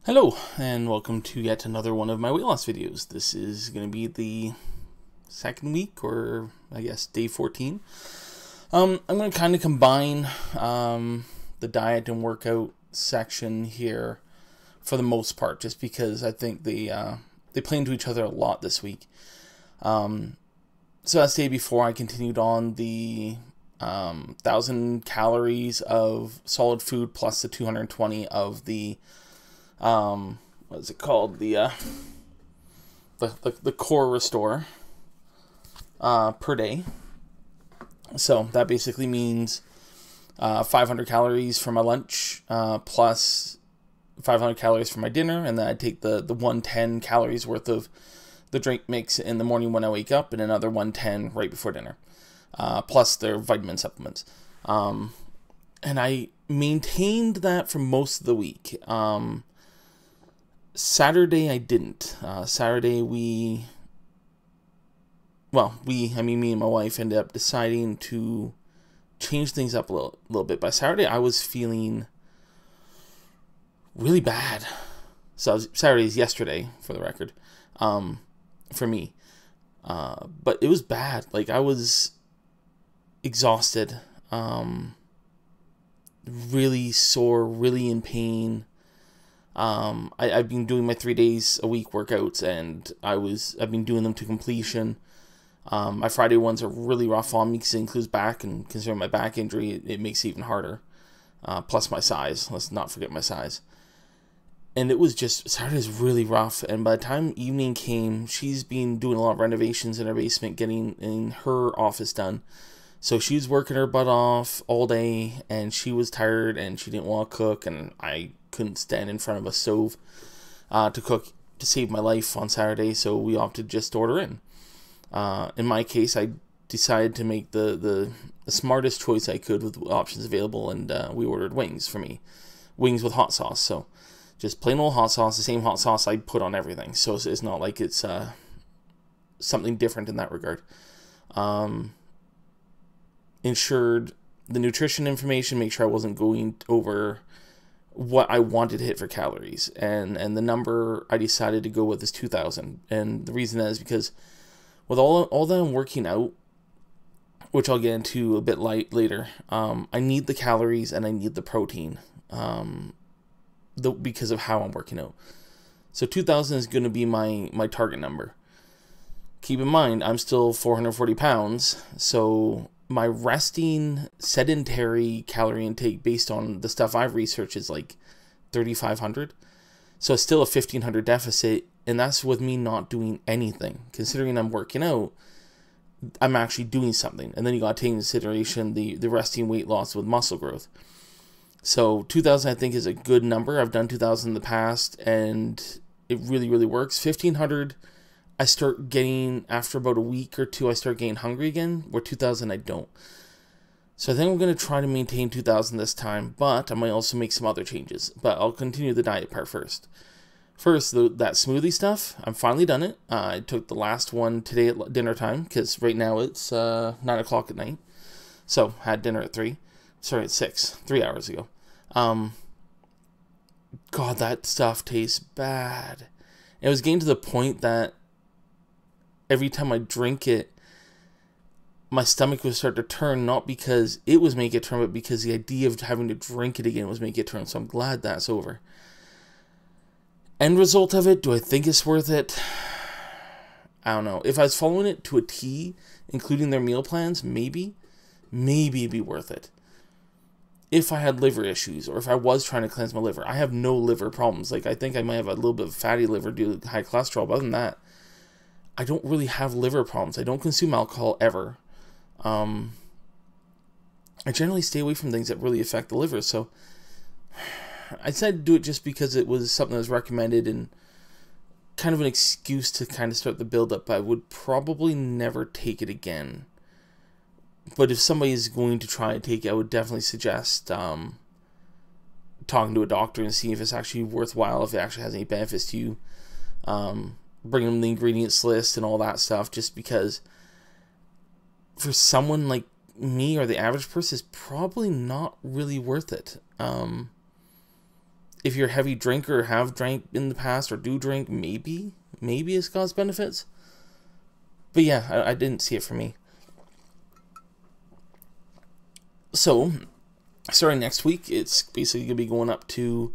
Hello, and welcome to yet another one of my weight loss videos. This is going to be the second week, or I guess day 14. I'm going to kind of combine the diet and workout section here for the most part, just because I think they play into each other a lot this week. So as day before, I continued on the 1,000 calories of solid food plus the 220 of the what is it called? The core restore per day. So that basically means 500 calories for my lunch plus 500 calories for my dinner, and then I take the 110 calories worth of the drink mix in the morning when I wake up, and another 110 right before dinner, plus their vitamin supplements. And I maintained that for most of the week. Saturday I didn't. Saturday me and my wife ended up deciding to change things up a little bit. By Saturday I was feeling really bad. So Saturday is yesterday, for the record, for me. But it was bad. Like, I was exhausted, really sore, really in pain. I've been doing my 3 days a week workouts, and I've been doing them to completion. My Friday ones are really rough on me because it includes back, and considering my back injury, it makes it even harder. Plus my size. Let's not forget my size. And it was just, Saturday's really rough, and by the time evening came, she's been doing a lot of renovations in her basement, getting in her office done. So she was working her butt off all day, and she was tired, and she didn't want to cook, and I couldn't stand in front of a stove to cook to save my life on Saturday, so we opted just to order in. In my case, I decided to make the smartest choice I could with options available, and we ordered wings for me. Wings with hot sauce, so just plain old hot sauce, the same hot sauce I put on everything, so it's not like it's something different in that regard. Ensured the nutrition information, make sure I wasn't going over what I wanted to hit for calories, and the number I decided to go with is 2,000, and the reason that is because with all that I'm working out, which I'll get into a bit later, I need the calories and I need the protein, because of how I'm working out. So 2,000 is going to be my target number. Keep in mind, I'm still 440 pounds, so my resting sedentary calorie intake based on the stuff I've researched is like 3,500. So it's still a 1,500 deficit, and that's with me not doing anything. Considering I'm working out, I'm actually doing something. And then you got to take into consideration the resting weight loss with muscle growth. So 2,000 I think is a good number. I've done 2,000 in the past, and it really, really works. 1,500 I start getting, after about a week or two, I start getting hungry again, where 2,000 I don't. So I think I'm going to try to maintain 2,000 this time, but I might also make some other changes. But I'll continue the diet part first. First, that smoothie stuff, I'm finally done it. I took the last one today at dinner time, because right now it's 9 o'clock at night. So, had dinner at 6, 3 hours ago. God, that stuff tastes bad. It was getting to the point that every time I drink it, my stomach would start to turn, not because it was making it turn, but because the idea of having to drink it again was making it turn. So I'm glad that's over. End result of it, do I think it's worth it? I don't know. If I was following it to a T, including their meal plans, maybe it'd be worth it. If I had liver issues, or if I was trying to cleanse my liver. I have no liver problems. Like, I think I might have a little bit of fatty liver due to high cholesterol, but other than that, I don't really have liver problems. I don't consume alcohol ever. I generally stay away from things that really affect the liver, so I decided to do it just because it was something that was recommended and kind of an excuse to kind of start the build-up. I would probably never take it again. But if somebody is going to try to take it, I would definitely suggest talking to a doctor and seeing if it's actually worthwhile, if it actually has any benefits to you. Bring them the ingredients list and all that stuff, just because for someone like me or the average person, it's probably not really worth it. if you're a heavy drinker or have drank in the past or do drink, maybe it's caused benefits. But yeah, I didn't see it for me. So, starting next week, it's basically going to be going up to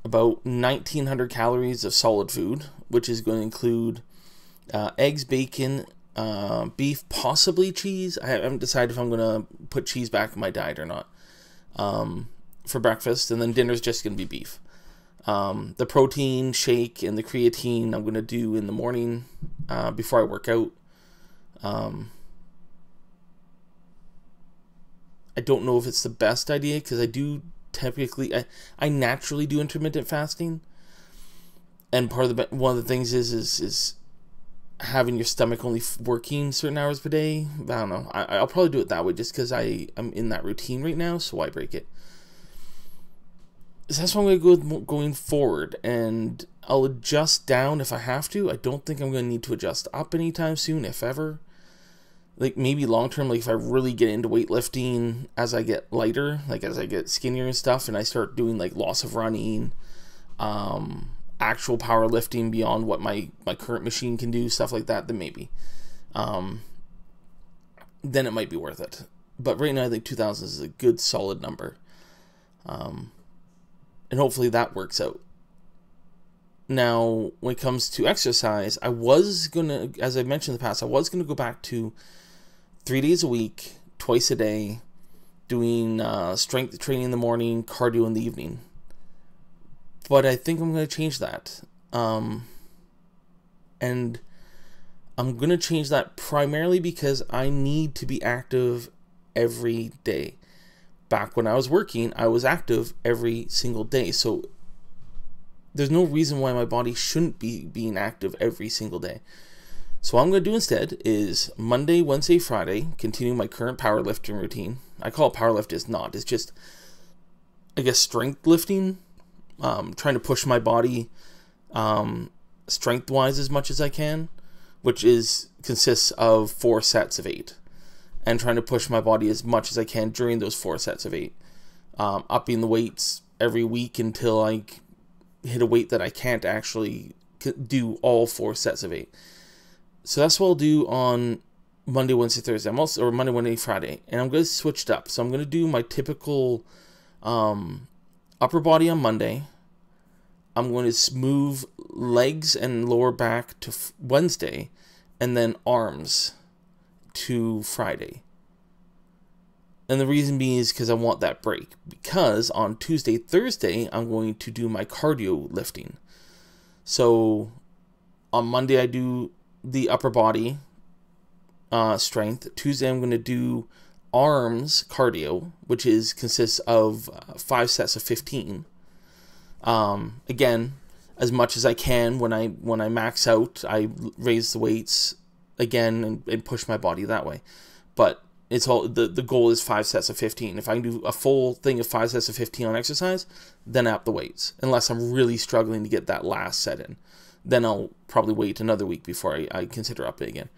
about 1,900 calories of solid food, which is going to include eggs, bacon, beef, possibly cheese. I haven't decided if I'm going to put cheese back in my diet or not for breakfast. And then dinner's just going to be beef. The protein shake and the creatine I'm going to do in the morning before I work out. I don't know if it's the best idea, because I do typically, I naturally do intermittent fasting, and one of the things is having your stomach only working certain hours per day. I don't know. I'll probably do it that way just because I'm in that routine right now, so why break it? So that's what I'm going to go with going forward, and I'll adjust down if I have to. I don't think I'm going to need to adjust up anytime soon, if ever. Like, maybe long term, like if I really get into weightlifting as I get lighter, like as I get skinnier and stuff, and I start doing like loss of running, actual powerlifting beyond what my current machine can do, stuff like that, then maybe. Then it might be worth it. But right now, I think 2,000 is a good solid number. And hopefully that works out. Now, when it comes to exercise, I was going to, as I mentioned in the past, I was going to go back to 3 days a week, twice a day, doing strength training in the morning, cardio in the evening. But I think I'm going to change that. And I'm going to change that primarily because I need to be active every day. Back when I was working, I was active every single day. So there's no reason why my body shouldn't be being active every single day. So what I'm going to do instead is Monday, Wednesday, Friday, continue my current powerlifting routine. I call it powerlift, it's not. It's just, I guess, strength lifting. Trying to push my body strength-wise as much as I can, which consists of 4 sets of 8. And trying to push my body as much as I can during those 4 sets of 8. Upping the weights every week until I hit a weight that I can't actually do all 4 sets of 8. So that's what I'll do on Monday, Wednesday, Thursday. Or Monday, Wednesday, Friday. And I'm going to switch it up. So I'm going to do my typical upper body on Monday. I'm going to move legs and lower back to Wednesday. And then arms to Friday. And the reason being is because I want that break. Because on Tuesday, Thursday, I'm going to do my cardio lifting. So on Monday, I do the upper body strength. Tuesday, I'm going to do arms cardio, which consists of 5 sets of 15. Again, as much as I can. When I max out, I raise the weights again and push my body that way. But it's all the goal is 5 sets of 15. If I can do a full thing of 5 sets of 15 on exercise, then I up the weights. Unless I'm really struggling to get that last set in. Then I'll probably wait another week before I consider upping again.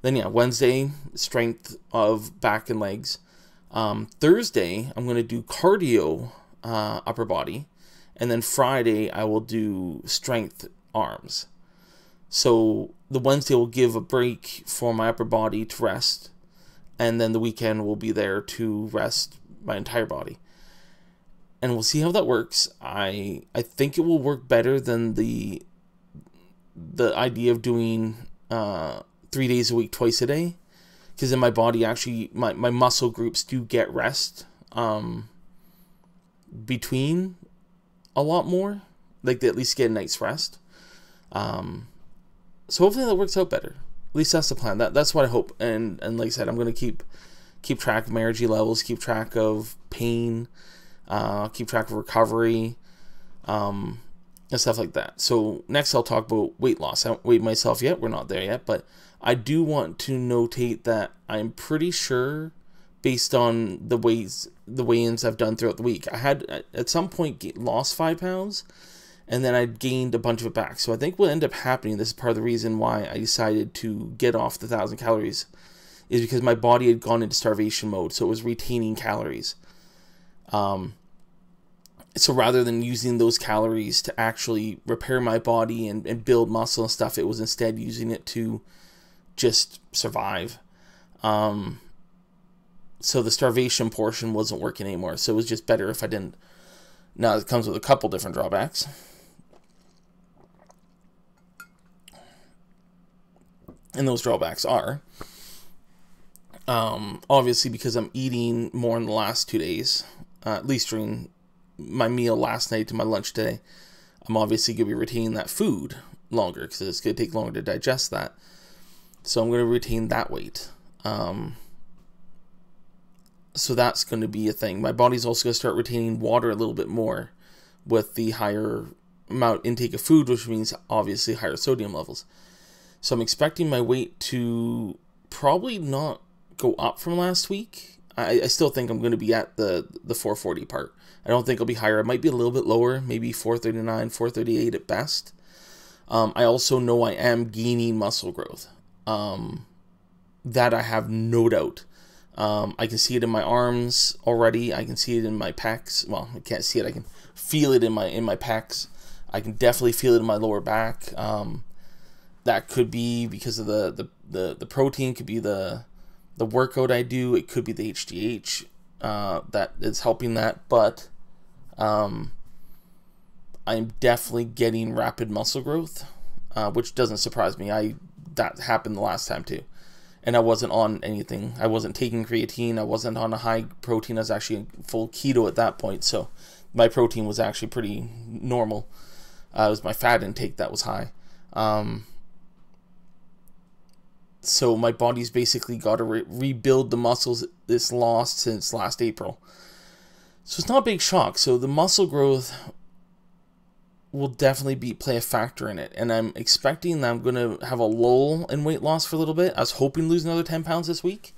Then yeah, Wednesday, strength of back and legs. Thursday, I'm going to do cardio upper body. And then Friday, I will do strength arms. So the Wednesday will give a break for my upper body to rest. And then the weekend will be there to rest my entire body. And we'll see how that works. I think it will work better than the idea of doing 3 days a week, twice a day, because then my body actually, my muscle groups do get rest between a lot more, like they at least get a night's rest. So hopefully that works out better. At least that's the plan. That's what I hope. And like I said, I'm going to keep track of my energy levels, keep track of pain, keep track of recovery, and stuff like that. So next I'll talk about weight loss. I haven't weighed myself yet. We're not there yet, but I do want to notate that I'm pretty sure, based on the weigh-ins I've done throughout the week, I had at some point lost 5 pounds, and then I gained a bunch of it back. So I think what ended up happening, this is part of the reason why I decided to get off the 1,000 calories, is because my body had gone into starvation mode, so it was retaining calories. So rather than using those calories to actually repair my body and build muscle and stuff, it was instead using it to just survive. So the starvation portion wasn't working anymore. So it was just better if I didn't. Now it comes with a couple different drawbacks. And those drawbacks are, obviously, because I'm eating more in the last 2 days, at least during my meal last night to my lunch today, I'm obviously going to be retaining that food longer because it's going to take longer to digest that. So I'm going to retain that weight. So that's going to be a thing. My body's also going to start retaining water a little bit more with the higher amount intake of food, which means obviously higher sodium levels. So I'm expecting my weight to probably not go up from last week. I still think I'm going to be at the 440 part. I don't think I'll be higher. It might be a little bit lower, maybe 439, 438 at best. I also know I am gaining muscle growth. That I have no doubt. I can see it in my arms already. I can see it in my pecs. Well, I can't see it. I can feel it in my pecs. I can definitely feel it in my lower back. That could be because of the protein. Could be the workout I do. It could be the HGH that is helping that. But I'm definitely getting rapid muscle growth, which doesn't surprise me. That happened the last time too. And I wasn't on anything. I wasn't taking creatine. I wasn't on a high protein. I was actually full keto at that point. So my protein was actually pretty normal. It was my fat intake that was high. So my body's basically got to rebuild the muscles it's lost since last April. So it's not a big shock. So the muscle growth will definitely play a factor in it. And I'm expecting that I'm going to have a lull in weight loss for a little bit. I was hoping to lose another 10 pounds this week.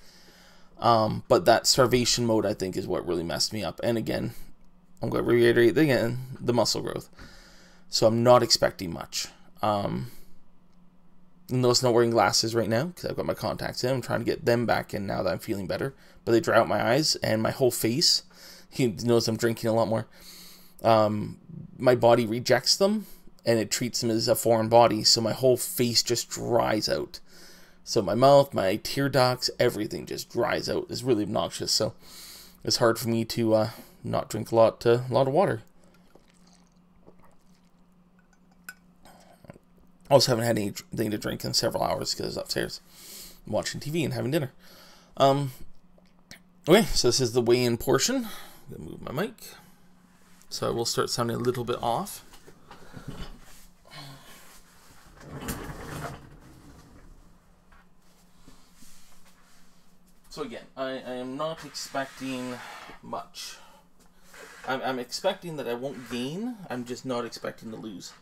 But that starvation mode, I think, is what really messed me up. And again, I'm going to reiterate again, the muscle growth. So I'm not expecting much. Notice I'm not wearing glasses right now because I've got my contacts in. I'm trying to get them back in now that I'm feeling better. But they dry out my eyes and my whole face. You notice I'm drinking a lot more. My body rejects them and it treats them as a foreign body, so my whole face just dries out. So my mouth, my tear ducts, everything just dries out. It's really obnoxious, so it's hard for me to not drink a lot of water. I also haven't had anything to drink in several hours because I was upstairs watching TV and having dinner. Okay, so this is the weigh-in portion. I'm going to move my mic. So I will start sounding a little bit off. So again, I am not expecting much. I'm expecting that I won't gain. I'm just not expecting to lose.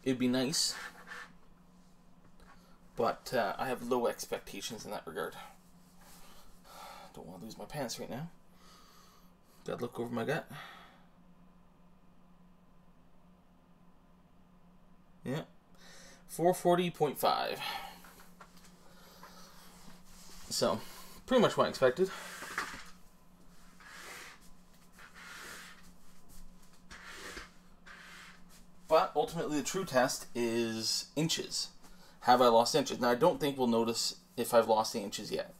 It'd be nice. But I have low expectations in that regard. Don't want to lose my pants right now. Gotta look over my gut. Yeah, 440.5. So, pretty much what I expected. But ultimately, the true test is inches. Have I lost inches? Now, I don't think we'll notice if I've lost the inches yet.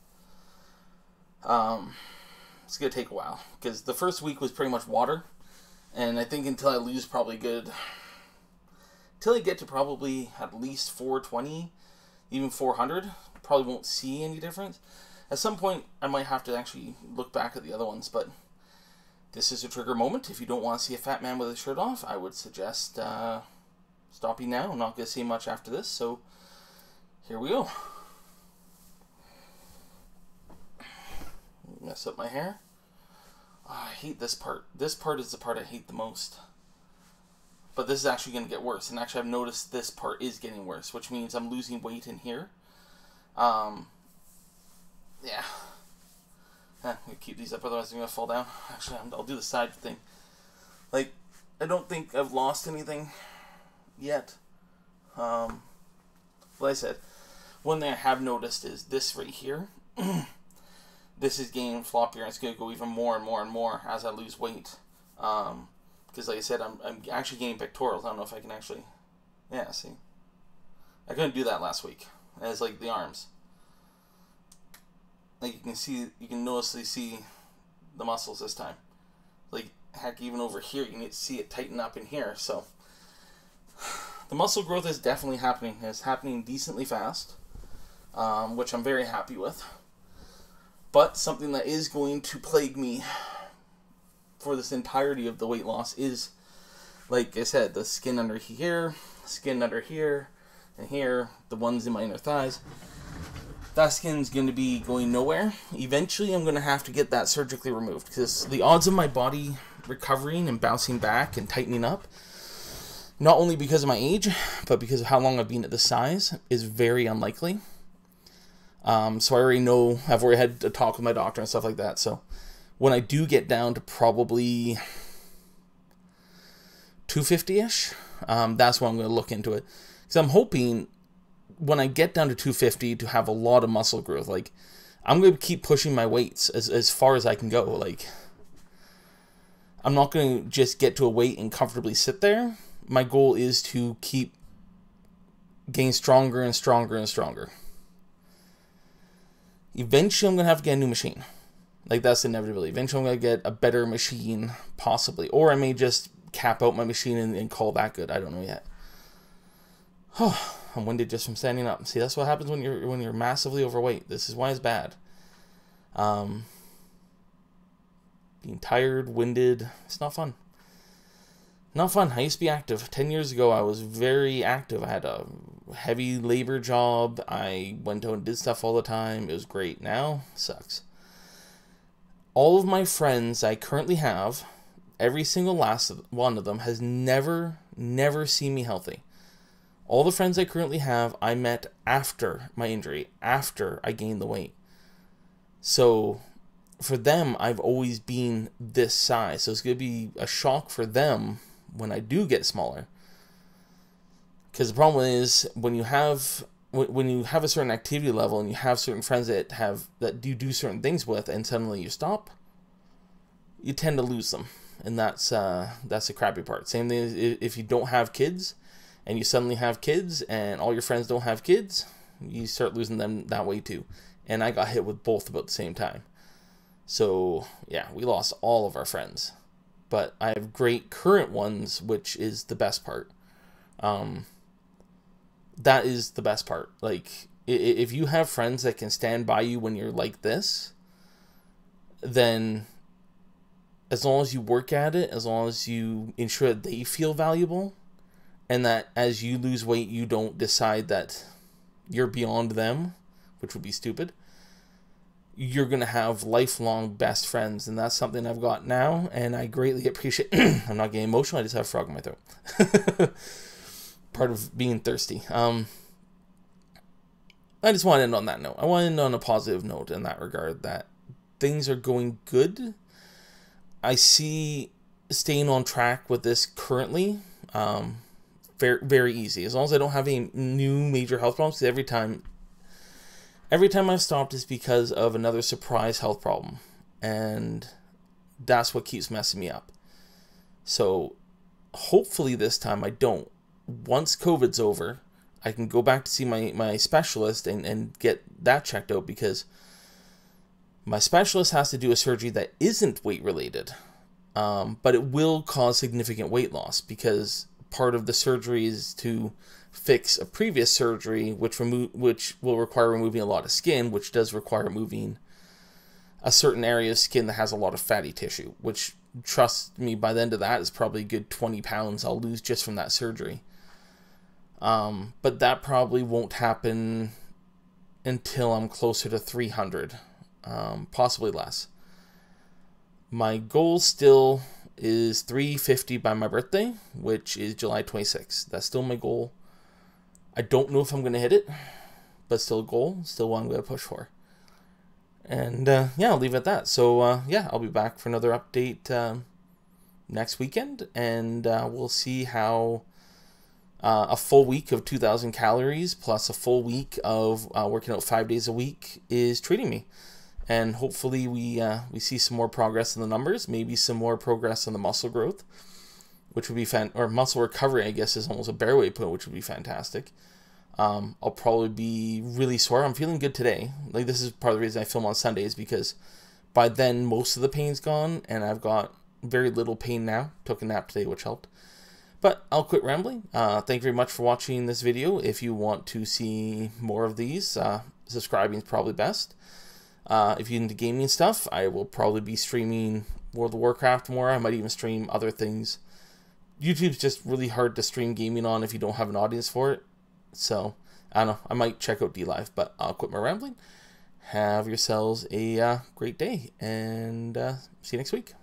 It's going to take a while because the first week was pretty much water. And I think until I lose probably good... Until I get to probably at least 420, even 400, probably won't see any difference. At some point, I might have to actually look back at the other ones, but this is a trigger moment. If you don't want to see a fat man with his shirt off, I would suggest stopping now. I'm not going to see much after this, so here we go. Mess up my hair. Oh, I hate this part. This part is the part I hate the most. But this is actually going to get worse. And actually, I've noticed this part is getting worse, which means I'm losing weight in here. Yeah. I'm going to keep these up, otherwise I'm going to fall down. Actually, I'll do the side thing. Like, I don't think I've lost anything yet. Like I said, one thing I have noticed is this right here. This is getting floppier, and it's going to go even more and more and more as I lose weight. Because like I said, I'm actually gaining pectorals. I don't know if I can actually... Yeah, see? I couldn't do that last week. As like the arms. Like you can see, you can noticeably see the muscles this time. Like, heck, even over here, you can see it tighten up in here. So, the muscle growth is definitely happening. It's happening decently fast, which I'm very happy with. But something that is going to plague me for this entirety of the weight loss is, like I said, the skin under here, and here, the ones in my inner thighs. That skin's going to be going nowhere. Eventually, I'm going to have to get that surgically removed, because the odds of my body recovering and bouncing back and tightening up, not only because of my age, but because of how long I've been at this size, is very unlikely. So I already know, I've already had a talk with my doctor and stuff like that. So when I do get down to probably 250-ish, that's when I'm going to look into it. Because I'm hoping when I get down to 250 to have a lot of muscle growth. Like, I'm going to keep pushing my weights as far as I can go. Like, I'm not going to just get to a weight and comfortably sit there. My goal is to keep getting stronger and stronger and stronger. Eventually, I'm going to have to get a new machine. Like, that's the inevitability. Eventually, I'm going to get a better machine, possibly. Or I may just cap out my machine and call that good. I don't know yet. I'm winded just from standing up. See, that's what happens when you're massively overweight. This is why it's bad. Being tired, winded, it's not fun. Not fun. I used to be active. 10 years ago, I was very active. I had a heavy labor job. I went out and did stuff all the time. It was great. Now, sucks. All of my friends I currently have, every single last one of them has never seen me healthy. All the friends I currently have, I met after my injury, after I gained the weight. So, for them, I've always been this size. So it's going to be a shock for them when I do get smaller. Because the problem is, when you have a certain activity level and you have certain friends that you do certain things with, and suddenly you stop, you tend to lose them. And that's the crappy part. Same thing as if you don't have kids, and you suddenly have kids, and all your friends don't have kids, you start losing them that way too. And I got hit with both about the same time. So, yeah, we lost all of our friends. But I have great current ones, which is the best part. That is the best part. Like, if you have friends that can stand by you when you're like this, then as long as you work at it, as long as you ensure that they feel valuable, and that as you lose weight, you don't decide that you're beyond them, which would be stupid, you're going to have lifelong best friends. And that's something I've got now, and I greatly appreciate. I'm not getting emotional, I just have a frog in my throat. Part of being thirsty. I just want to end on that note. I want to end on a positive note in that regard, that things are going good. I see staying on track with this currently very, very easy. As long as I don't have any new major health problems. Every time I've stopped is because of another surprise health problem. And that's what keeps messing me up. So hopefully this time I don't. Once COVID's over, I can go back to see my specialist and get that checked out, because my specialist has to do a surgery that isn't weight related, but it will cause significant weight loss, because part of the surgery is to fix a previous surgery, which will require removing a lot of skin, which does require removing a certain area of skin that has a lot of fatty tissue, which, trust me, by the end of that is probably a good 20 pounds I'll lose just from that surgery. But that probably won't happen until I'm closer to 300, possibly less. My goal still is 350 by my birthday, which is July 26th. That's still my goal. I don't know if I'm going to hit it, but still a goal, still one I'm going to push for. And yeah, I'll leave it at that. So yeah, I'll be back for another update next weekend, and we'll see how a full week of 2,000 calories plus a full week of working out 5 days a week is treating me. And hopefully we see some more progress in the numbers, maybe some more progress in the muscle growth. which would be or muscle recovery, I guess, is almost a better way to put it, which would be fantastic. I'll probably be really sore. I'm feeling good today. Like, this is part of the reason I film on Sundays, because by then most of the pain's gone and I've got very little pain now. Took a nap today, which helped. But I'll quit rambling. Thank you very much for watching this video. If you want to see more of these, subscribing is probably best. If you're into gaming stuff, I will probably be streaming World of Warcraft more. I might even stream other things. YouTube's just really hard to stream gaming on if you don't have an audience for it. So, I don't know. I might check out DLive, but I'll quit my rambling. Have yourselves a great day, and see you next week.